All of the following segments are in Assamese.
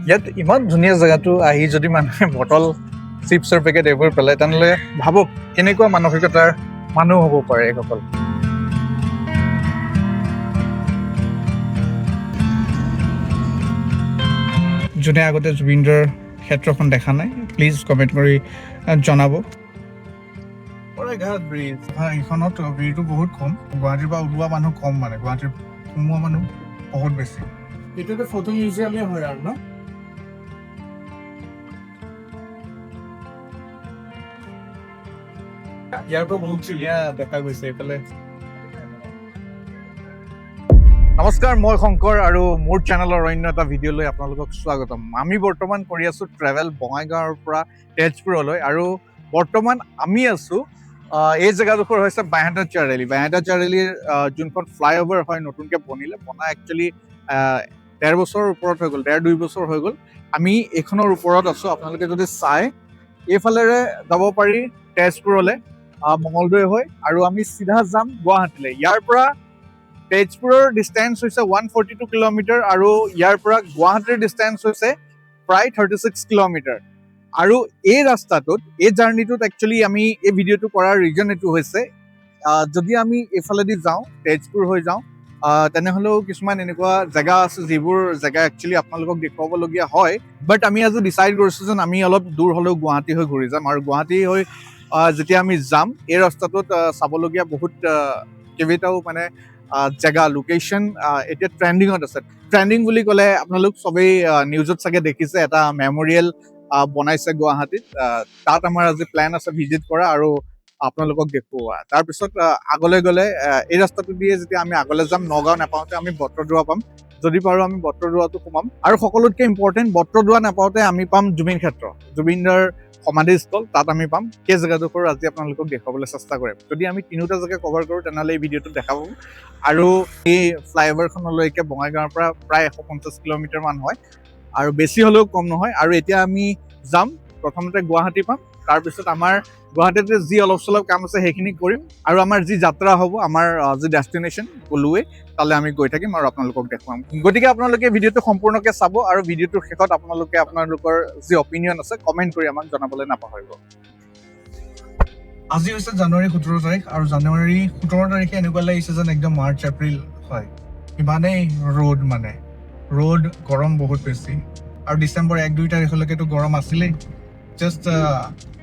ইয়াত ইমান ধুনীয়া জেগাটো আহি যদি মানুহে বটল চিপছৰ পেকেট এইবোৰ পেলায় তেনেহ'লে ভাবক কেনেকুৱা মানসিকতাৰ মানুহ হ'ব পাৰে এইসকল। যোনে আগতে জুবিনদাৰ ক্ষেত্ৰখন দেখা নাই প্লিজ কমেণ্ট কৰি জনাব। ঘাট ব্ৰিজ এইখনত ভিৰটো বহুত কম, গুৱাহাটীৰ পৰা ওলোৱা মানুহ কম, মানে গুৱাহাটীৰ সোমোৱা মানুহ বহুত বেছি। এটাতে ফটো মিউজিয়ামে হয় আৰু ন? ইয়াৰ পৰা বহুত ধুনীয়া দেখা গৈছে এইফালে। নমস্কাৰ, মই শংকৰ আৰু মোৰ চেনেলৰ অন্য এটা ভিডিঅ'লৈ আপোনালোকক স্বাগতম। আমি বৰ্তমান কৰি আছোঁ ট্ৰেভেল বঙাইগাঁৱৰ পৰা তেজপুৰলৈ, আৰু বৰ্তমান আমি আছোঁ এই জেগাডোখৰ হৈছে বাইহাটা চাৰিআলি। বাইহাটা চাৰিআলিৰ যোনখন ফ্লাইঅভাৰ হয় নতুনকৈ বনা একচুৱেলি 1.5 বছৰৰ ওপৰত হৈ গ'ল, 1.5-2 বছৰ হৈ গ'ল। আমি এইখনৰ ওপৰত আছোঁ। আপোনালোকে যদি চাই এইফালেৰে যাব পাৰি তেজপুৰলৈ মঙলদৈ হৈ, আৰু আমি চিধা যাম গুৱাহাটীলৈ। ইয়াৰ পৰা তেজপুৰৰ ডিষ্টেঞ্চ হৈছে 142 কিলোমিটাৰ, আৰু ইয়াৰ পৰা গুৱাহাটীৰ ডিষ্টেঞ্চ হৈছে প্ৰায় 36 কিলোমিটাৰ। আৰু এই ৰাস্তাটোত, এই জাৰ্ণিটোত একচুৱেলি আমি এই ভিডিঅ'টো কৰাৰ ৰিজন এইটো হৈছে, যদি আমি এইফালেদি যাওঁ, তেজপুৰ হৈ যাওঁ, তেনেহ'লেও কিছুমান এনেকুৱা জেগা আছে যিবোৰ জেগা একচুৱেলি আপোনালোকক দেখুৱাবলগীয়া হয়। বাট আমি আজি ডিচাইড কৰিছোঁ যেন আমি অলপ দূৰ হ'লেও গুৱাহাটী হৈ ঘূৰি যাম। আৰু গুৱাহাটী হৈ যেতিয়া আমি যাম, এই ৰাস্তাটোত চাবলগীয়া বহুত কেইবাটাও মানে জেগা, লোকেশ্যন এতিয়া ট্ৰেণ্ডিঙত আছে। ট্ৰেণ্ডিং বুলি ক'লে আপোনালোক চবেই নিউজত চাগে দেখিছে, এটা মেমৰিয়েল বনাইছে গুৱাহাটীত। তাত আমাৰ আজি প্লেন আছে ভিজিট কৰা আৰু আপোনালোকক দেখুওৱা। তাৰপিছত আগলৈ গ'লে এই ৰাস্তাটো দিয়ে যেতিয়া আমি আগলৈ যাম, নগাঁও নাপাওঁতে আমি বটদ্ৰৱা পাম। যদি পাৰোঁ আমি বটদ্ৰৱাটো সোমাম। আৰু সকলোতকৈ ইম্পৰ্টেণ্ট, বটদ্ৰৱা নাপাওঁতে আমি পাম জুবিন ক্ষেত্ৰ, জুবিনদাৰ সমাধিস্থল, তাত আমি পাম। সেই জেগাডোখৰ আজি আপোনালোকক দেখুৱাবলৈ চেষ্টা কৰিম। যদি আমি তিনিওটা জেগা কভাৰ কৰোঁ তেনেহ'লে এই ভিডিঅ'টোত দেখা পাব। আৰু এই ফ্লাইঅভাৰখনলৈকে বঙাইগাঁৱৰ পৰা প্ৰায় 150 কিলোমিটাৰ মান হয়, আৰু বেছি হ'লেও কম নহয়। আৰু এতিয়া আমি যাম, প্ৰথমতে গুৱাহাটী পাম, তাৰপিছত আমাৰ গুৱাহাটীতে যি অলপ চলপ কাম আছে সেইখিনি কৰিম, আৰু আমাৰ যি যাত্ৰা হ'ব, আমাৰ যি ডেষ্টিনেশ্যন ক'লোৱে, তালৈ আমি গৈ থাকিম আৰু আপোনালোকক দেখুৱাম। গতিকে আপোনালোকে ভিডিঅ'টো সম্পূৰ্ণকৈ চাব, আৰু ভিডিঅ'টোৰ শেষত আপোনালোকৰ যি অপিনিয়ন আছে কমেণ্ট কৰি আমাক জনাবলৈ নাপাহৰিব। আজি হৈছে জানুৱাৰী 17 তাৰিখ, আৰু জানুৱাৰী 17 তাৰিখে এনেকুৱা লাগিছে যেন একদম মাৰ্চ এপ্ৰিল হয়। ইমানেই ৰ'দ, মানে ৰ'দ, গৰম বহুত বেছি। আৰু ডিচেম্বৰ 1-2 তাৰিখলৈকেতো গৰম আছিলেই। জাষ্ট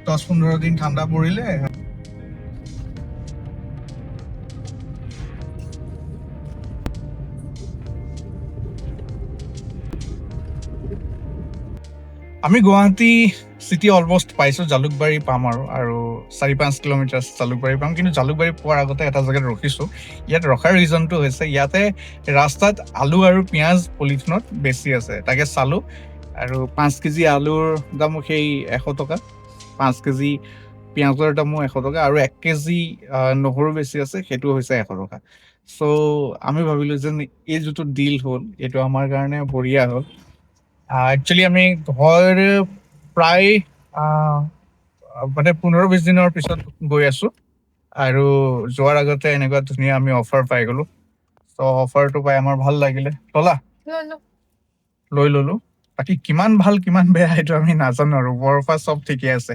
10-15 দিন ঠাণ্ডা পৰিলে। আমি গুৱাহাটী চিটি অলমষ্ট পাইছোঁ, জালুকবাৰী পাম আৰু 4-5 কিলোমিটাৰ জালুকবাৰী পাম। কিন্তু জালুকবাৰী পোৱাৰ আগতে এটা জেগাত ৰখিছোঁ। ইয়াত ৰখাৰ ৰিজনটো হৈছে ইয়াতে ৰাস্তাত আলু আৰু পিঁয়াজ পলিথিনত বেছি আছে, তাকে চালোঁ। আৰু 5 কেজি আলুৰ দামো সেই 100 টকা, 5 কেজি পিঁয়াজৰ দামো 100 টকা, আৰু 1 কেজি নহৰু বেছি আছে, সেইটো হৈছে 100 টকা। চ' আমি ভাবিলোঁ যেন এই যিটো ডিল হ'ল, এইটো আমাৰ কাৰণে বঢ়িয়া হ'ল। একচুৱেলি আমি ঘৰ প্ৰায় মানে 15-20 দিনৰ পিছত গৈ আছোঁ, আৰু যোৱাৰ আগতে এনেকুৱা ধুনীয়া আমি অফাৰ পাই গ'লোঁ। চ' অফাৰটো পাই আমাৰ ভাল লাগিলে, লৈ ল'লোঁ। বাকী কিমান ভাল কিমান বেয়া সেইটো আমি নাজানো, আৰু ওপৰৰ পৰা চব ঠিকে আছে।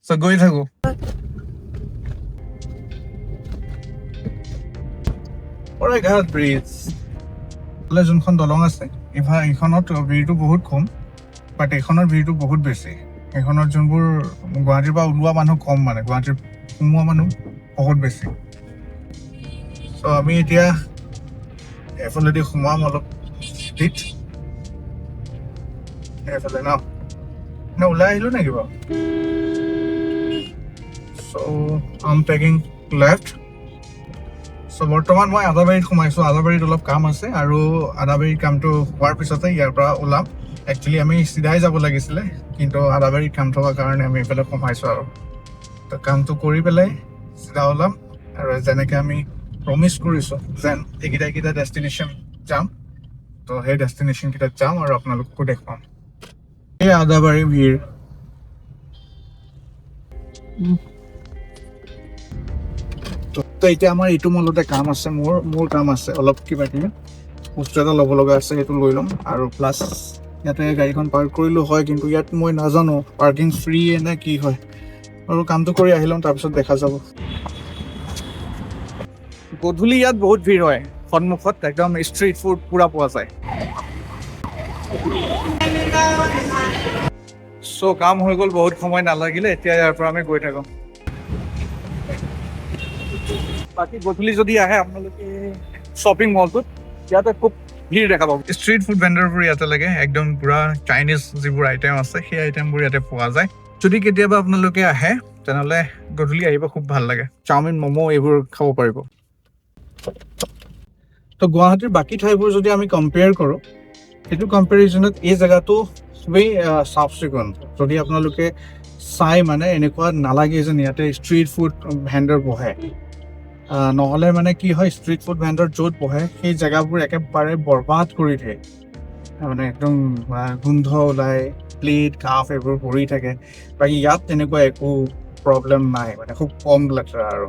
চ' গৈ থাকোঁ। ঘাট ব্ৰিজ যোনখন দলং আছে, এইখনত ভিৰটো বহুত কম, বাট এইখনৰ ভিৰটো বহুত বেছি। এইখনত যোনবোৰ গুৱাহাটীৰ পৰা ওলোৱা মানুহ কম, মানে গুৱাহাটীৰ সোমোৱা মানুহ বহুত বেছি। চ' আমি এতিয়া এফালেদি সোমাম অলপ স্পীড, এইফালে ন ওলাই আহিলোঁ নেকি বাৰু? চ' আম টেকিং লেফ্ট। চ' বৰ্তমান মই আদাবাৰীত সোমাইছোঁ। আদাবাৰীত অলপ কাম আছে, আৰু আদাবাৰীৰ কামটো হোৱাৰ পিছতে ইয়াৰ পৰা ওলাম। একচুৱেলি আমি চিধাই যাব লাগিছিলে, কিন্তু আদাবাৰীত কাম থকাৰ কাৰণে আমি এইফালে সোমাইছোঁ। আৰু তো কামটো কৰি পেলাই চিধা ওলাম, আৰু যেনেকৈ আমি প্ৰমিছ কৰিছোঁ যেন এইকেইটা ডেষ্টিনেশ্যন যাম, তো সেই ডেষ্টিনেশ্যনকেইটাত যাম আৰু আপোনালোককো দেখুৱাম। এই আদাবাৰী ভিৰ। তো এতিয়া আমাৰ এইটো মলতে কাম আছে, মোৰ কাম আছে অলপ কিবা কিবি বস্তু এটা ল'ব লগা আছে, সেইটো লৈ ল'ম। আৰু প্লাছ ইয়াতে গাড়ীখন পাৰ্ক কৰিলোঁ হয়, কিন্তু ইয়াত মই নাজানো পাৰ্কিং ফ্ৰী নে কি হয়। আৰু কামটো কৰি আহি ল'ম, তাৰপিছত দেখা যাব। গধূলি ইয়াত বহুত ভিৰ হয়, সন্মুখত একদম ষ্ট্ৰীট ফুড পুৰা পোৱা যায়। চ' কাম হৈ গ'ল, বহুত সময় নালাগিলে, এতিয়া ইয়াৰ পৰা আমি গৈ থাকোঁ। বাকী গধূলি যদি আহে আপোনালোকে শ্বপিং মলটোত, ইয়াতে খুব ভিৰ দেখা পাব। ষ্ট্ৰীট ফুড ভেণ্ডৰবোৰ ইয়াতে লাগে, একদম পুৰা চাইনিজ যিবোৰ আইটেম আছে সেই আইটেমবোৰ ইয়াতে পোৱা যায়। যদি কেতিয়াবা আপোনালোকে আহে তেনেহ'লে গধূলি আহিব, খুব ভাল লাগে। চাওমিন, ম'ম' এইবোৰ খাব পাৰিব। তো গুৱাহাটীৰ বাকী ঠাইবোৰ যদি আমি কম্পেয়াৰ কৰোঁ, সেইটো কম্পেৰিজনত এই জেগাটো খুবেই চাফ চিকুণ। যদি আপোনালোকে চাই মানে এনেকুৱা নালাগে যেন ইয়াতে ষ্ট্ৰীট ফুড ভেণ্ডৰ বহে। নহ'লে মানে কি হয়, ষ্ট্ৰীট ফুড ভেণ্ডৰ য'ত বহে সেই জেগাবোৰ একেবাৰে বৰবাদ কৰি দিয়ে। মানে একদম গোন্ধ ওলায়, প্লেট কাপ এইবোৰ পৰি থাকে। বাকী ইয়াত তেনেকুৱা একো প্ৰব্লেম নাই, মানে খুব কম লেতেৰা আৰু।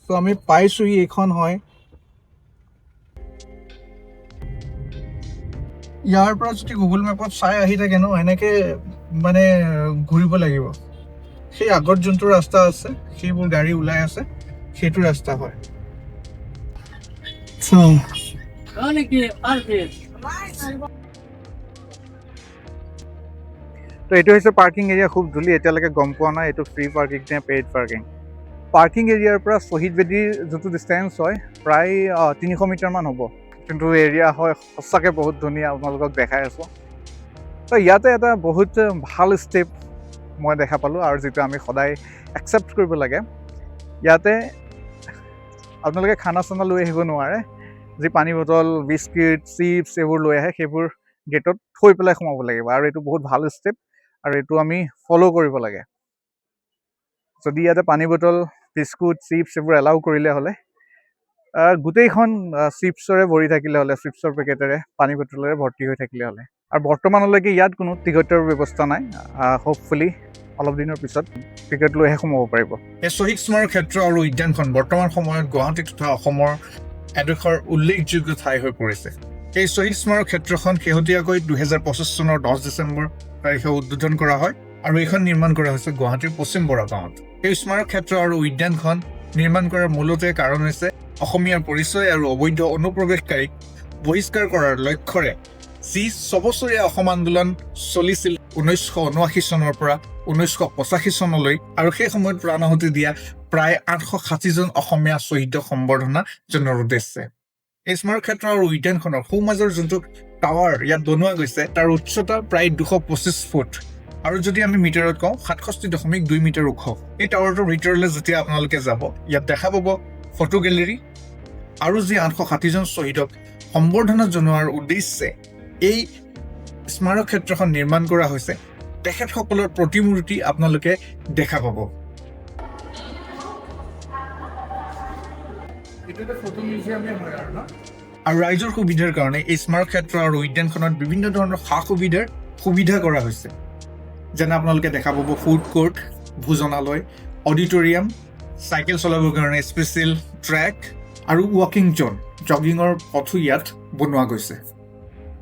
তো আমি পাইছোঁহি, এইখন হয়। ইয়াৰ পৰা যদি গুগল মেপত চাই আহি থাকে ন, এনেকৈ মানে ঘূৰিব লাগিব। সেই আগত যোনটো ৰাস্তা আছে, সেইবোৰ গাড়ী ওলাই আছে, সেইটো ৰাস্তা হয়। তো এইটো হৈছে পাৰ্কিং এৰিয়া, খুব ধূলি, এতিয়ালৈকে গম পোৱা নাই এইটো ফ্ৰী পাৰ্কিং নে পেইড পাৰ্কিং। পাৰ্কিং এৰিয়াৰ পৰা শ্বহীদ বেদীৰ যিটো ডিষ্টেঞ্চ হয় প্ৰায় 300 মিটাৰমান হ'ব, কিন্তু এৰিয়া হয় সঁচাকৈ বহুত ধুনীয়া, আপোনালোকক দেখাই আছোঁ। তো ইয়াতে এটা বহুত ভাল ষ্টেপ মই দেখা পালোঁ, আৰু যিটো আমি সদায় একচেপ্ট কৰিব লাগে। ইয়াতে আপোনালোকে খানা চানা লৈ আহিব নোৱাৰে। যি পানী বটল, বিস্কিট, চিপছ এইবোৰ লৈ আহে, সেইবোৰ গেটত থৈ পেলাই সোমাব লাগিব, আৰু এইটো বহুত ভাল ষ্টেপ, আৰু এইটো আমি ফ'ল' কৰিব লাগে। যদি ইয়াতে পানী বটল, বিস্কুট, চিপছ এইবোৰ এলাউ কৰিলে হ'লে, গোটেইখন চিপছৰে ভৰি থাকিলে হ'লে, চিপছৰ পেকেটেৰে, পানী বটলেৰে ভৰ্তি হৈ থাকিলে হ'লে। আৰু বৰ্তমানলৈকে ইয়াত কোনো টিকটৰ ব্যৱস্থা নাই। হোপফুলি অলপ দিনৰ পিছত টিকট লৈহে সোমাব পাৰিব। এই শ্বহীদ স্মাৰক ক্ষেত্ৰ আৰু উদ্যানখন বৰ্তমান সময়ত গুৱাহাটী তথা অসমৰ এডোখৰ উল্লেখযোগ্য ঠাই হৈ পৰিছে। এই শ্বহীদ স্মাৰক ক্ষেত্ৰখন শেহতীয়াকৈ 2025 চনৰ 10 ডিচেম্বৰ তাৰিখে উদ্বোধন কৰা হয়, আৰু এইখন নিৰ্মাণ কৰা হৈছে গুৱাহাটীৰ পশ্চিম বৰা গাঁৱত। এই স্মাৰক ক্ষেত্ৰ আৰু উদ্যানখন নিৰ্মাণ কৰাৰ মূলতে কাৰণ হৈছে অসমীয়াৰ পৰিচয় আৰু অবৈধ অনুপ্ৰৱেশকাৰীক বহিষ্কাৰ কৰাৰ লক্ষ্যৰে যি 6 বছৰীয়া অসম আন্দোলন চলিছিল 1979 চনৰ পৰা 1985 চনলৈ, আৰু সেই সময়ত প্ৰাণ আহুতি দিয়া প্ৰায় 860 জন অসমীয়া শ্বহীদক সম্বৰ্ধনা জনোৱাৰ উদ্দেশ্যে এই স্মাৰক ক্ষেত্ৰ আৰু উদ্যানখনৰ সোঁমাজৰ যোনটো টাৱাৰ ইয়াত বনোৱা গৈছে, তাৰ উচ্চতা প্ৰায় 225 ফুট, আৰু যদি আমি মিটাৰত কওঁ 67.2 মিটাৰ ওখ। এই টাৱাৰটোৰ ভিতৰলৈ যেতিয়া আপোনালোকে যাব, ইয়াত দেখা পাব ফটো গেলেৰী, আৰু যি 860 জন শ্বহীদক সম্বৰ্ধনা জনোৱাৰ উদ্দেশ্যে এই স্মাৰক ক্ষেত্ৰখন নিৰ্মাণ কৰা হৈছে, তেখেতসকলৰ প্ৰতিমূৰ্তি আপোনালোকে দেখা পাব। আৰু ৰাইজৰ সুবিধাৰ কাৰণে এই স্মাৰক ক্ষেত্ৰ আৰু উদ্যানখনত বিভিন্ন ধৰণৰ সুবিধা কৰা হৈছে। যেনে আপোনালোকে দেখা পাব ফুড কোৰ্ট, ভোজনালয়, অডিটৰিয়াম, চাইকেল চলাবৰ কাৰণে স্পেচিয়েল ট্ৰেক, আৰু ৱাকিং জ'ন, জগিঙৰ পথো ইয়াত বনোৱা গৈছে।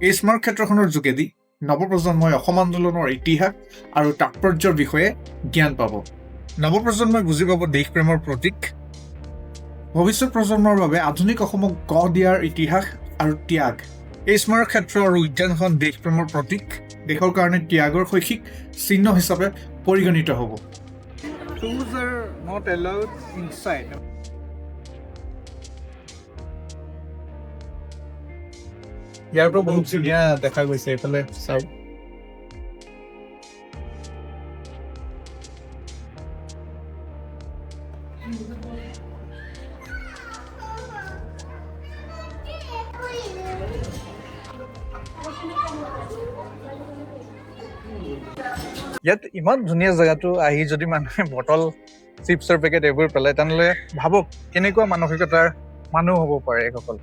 এই স্মাৰক ক্ষেত্ৰখনৰ যোগেদি নৱপ্ৰজন্মই অসম আন্দোলনৰ ইতিহাস আৰু তাৎপৰ্যৰ বিষয়ে জ্ঞান পাব। নৱপ্ৰজন্মই বুজি পাব দেশপ্ৰেমৰ প্ৰতীক, ভৱিষ্যত প্ৰজন্মৰ বাবে আধুনিক অসমক গঢ় দিয়াৰ ইতিহাস আৰু ত্যাগ। এই স্মাৰক ক্ষেত্ৰ আৰু উদ্যানখন দেশপ্ৰেমৰ প্ৰতীক, দেশৰ কাৰণে ত্যাগৰ শৈক্ষিক চিহ্ন হিচাপে পৰিগণিত হ'ব। Shoes are not allowed inside. ইয়াৰ পৰা বহুত ধুনীয়া দেখা গৈছে, এইফালে চাওক। ইয়াত ইমান ধুনীয়া জেগাটো আহি যদি মানুহে বটল চিপছৰ পেকেট এইবোৰ পেলায় তেনেহ'লে ভাবক কেনেকুৱা মানসিকতাৰ মানুহ হ'ব পাৰে এইসকল।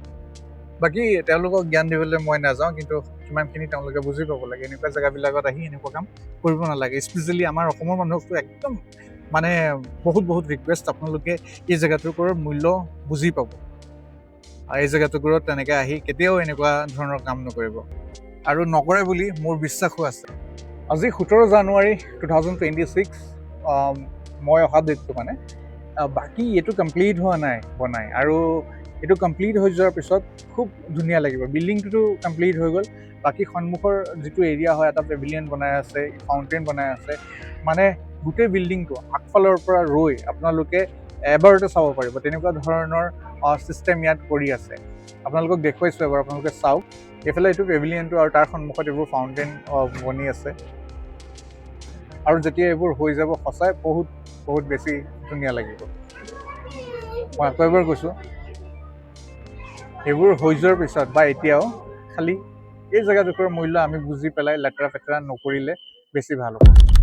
বাকী তেওঁলোকক জ্ঞান দিবলৈ মই নাযাওঁ, কিন্তু কিমানখিনি তেওঁলোকে বুজি পাব লাগে এনেকুৱা জেগাবিলাকত আহি এনেকুৱা কাম কৰিব নালাগে। স্পেচিয়েলি আমাৰ অসমৰ মানুহকতো একদম মানে বহুত ৰিকুৱেষ্ট, আপোনালোকে এই জেগাটোৰ মূল্য বুজি পাব। আৰু এই জেগাটোবোৰত তেনেকৈ আহি কেতিয়াও এনেকুৱা ধৰণৰ কাম নকৰিব, আৰু নকৰে বুলি মোৰ বিশ্বাসো আছে। আজি 17 জানুৱাৰী 2026, মই অহা ডেটটো মানে বাকী এইটো কমপ্লিট হোৱা নাই বনাই, আৰু এইটো কমপ্লিট হৈ যোৱাৰ পিছত খুব ধুনীয়া লাগিব। বিল্ডিংটোতো কমপ্লিট হৈ গ'ল, বাকী সন্মুখৰ যিটো এৰিয়া হয় এটা পেভিলিয়ন বনাই আছে, ফাউণ্টেইন বনাই আছে, মানে গোটেই বিল্ডিংটো আগফালৰ পৰা ৰৈ আপোনালোকে এবাৰতে চাব পাৰিব, তেনেকুৱা ধৰণৰ ছিষ্টেম ইয়াত কৰি আছে। আপোনালোকক দেখুৱাইছোঁ এবাৰ, আপোনালোকে চাওক। এইফালে এইটো পেভিলিয়নটো আৰু তাৰ সন্মুখত এইবোৰ ফাউণ্টেইন বনি আছে, আৰু যেতিয়া এইবোৰ হৈ যাব সঁচাই বহুত বেছি ধুনীয়া লাগিব। মই আকৌ এবাৰ কৈছোঁ, এইবোৰ হৈ যোৱাৰ পিছত বা এতিয়াও খালি এই জেগাডোখৰৰ মূল্য আমি বুজি পেলাই লেতেৰা পেতেৰা নকৰিলে বেছি ভাল হ'ব।